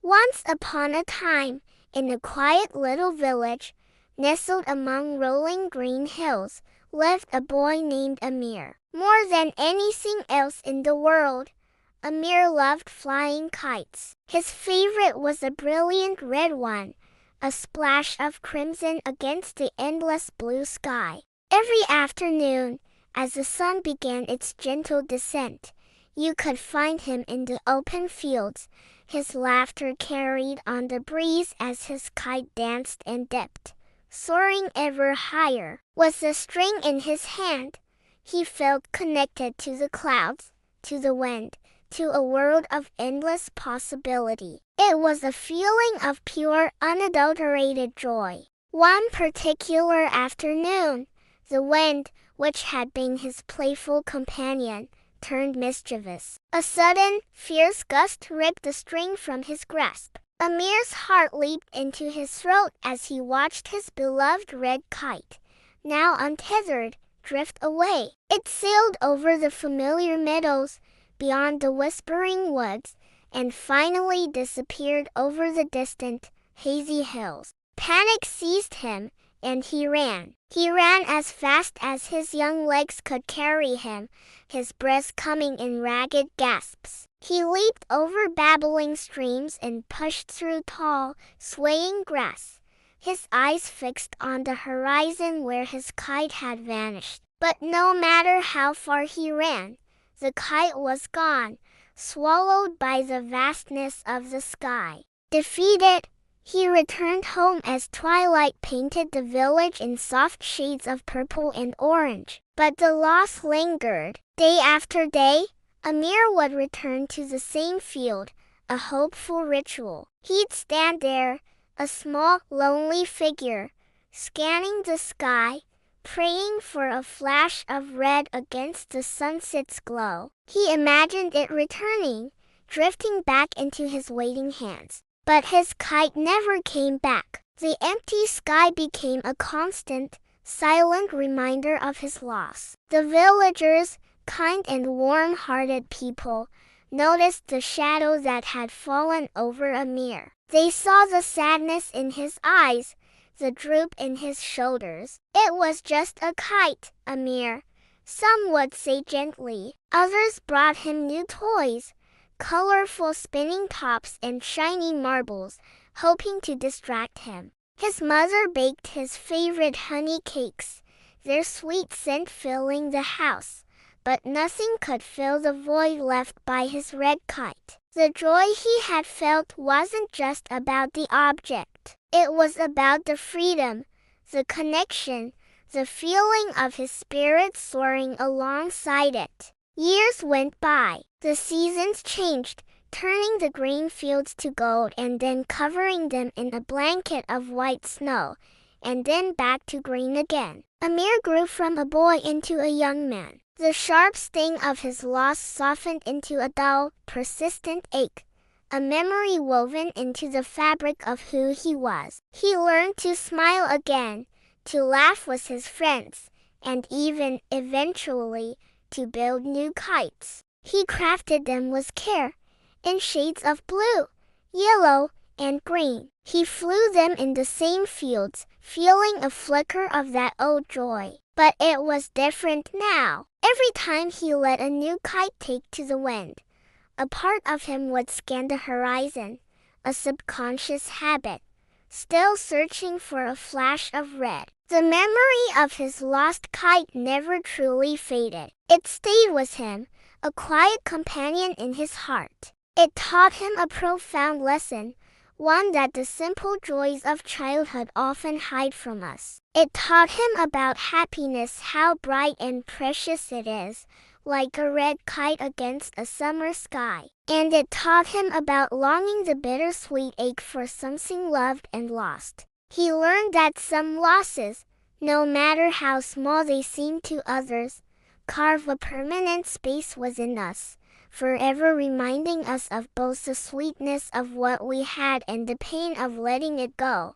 Once upon a time, in a quiet little village, nestled among rolling green hills, lived a boy named Amir. More than anything else in the world, Amir loved flying kites. His favorite was a brilliant red one, a splash of crimson against the endless blue sky. Every afternoon, as the sun began its gentle descent, you could find him in the open fields, his laughter carried on the breeze as his kite danced and dipped, soaring ever higher. With the string in his hand, he felt connected to the clouds, to the wind, to a world of endless possibility. It was a feeling of pure, unadulterated joy. One particular afternoon, the wind, which had been his playful companion, turned mischievous. A sudden, fierce gust ripped the string from his grasp. Amir's heart leaped into his throat as he watched his beloved red kite, now untethered, drift away. It sailed over the familiar meadows, beyond the whispering woods, and finally disappeared over the distant, hazy hills. Panic seized him, and he ran. He ran as fast as his young legs could carry him, his breath coming in ragged gasps. He leaped over babbling streams and pushed through tall, swaying grass, his eyes fixed on the horizon where his kite had vanished. But no matter how far he ran, the kite was gone, swallowed by the vastness of the sky. Defeated, he returned home as twilight painted the village in soft shades of purple and orange. But the loss lingered. Day after day, Amir would return to the same field, a hopeful ritual. He'd stand there, a small, lonely figure, scanning the sky, praying for a flash of red against the sunset's glow. He imagined it returning, drifting back into his waiting hands. But his kite never came back. The empty sky became a constant, silent reminder of his loss. The villagers, kind and warm-hearted people, noticed the shadow that had fallen over Amir. They saw the sadness in his eyes, the droop in his shoulders. It was just a kite, Amir, some would say gently. Others brought him new toys, colorful spinning tops and shiny marbles, hoping to distract him. His mother baked his favorite honey cakes, their sweet scent filling the house, but nothing could fill the void left by his red kite. The joy he had felt wasn't just about the object. It was about the freedom, the connection, the feeling of his spirit soaring alongside it. Years went by. The seasons changed, turning the green fields to gold and then covering them in a blanket of white snow, and then back to green again. Amir grew from a boy into a young man. The sharp sting of his loss softened into a dull, persistent ache, a memory woven into the fabric of who he was. He learned to smile again, to laugh with his friends, and even, eventually, to build new kites. He crafted them with care, in shades of blue, yellow, and green. He flew them in the same fields, feeling a flicker of that old joy. But it was different now. Every time he let a new kite take to the wind, a part of him would scan the horizon, a subconscious habit, still searching for a flash of red. The memory of his lost kite never truly faded. It stayed with him, a quiet companion in his heart. It taught him a profound lesson, one that the simple joys of childhood often hide from us. It taught him about happiness, how bright and precious it is, like a red kite against a summer sky. And it taught him about longing, the bittersweet ache for something loved and lost. He learned that some losses, no matter how small they seem to others, carve a permanent space within us, forever reminding us of both the sweetness of what we had and the pain of letting it go.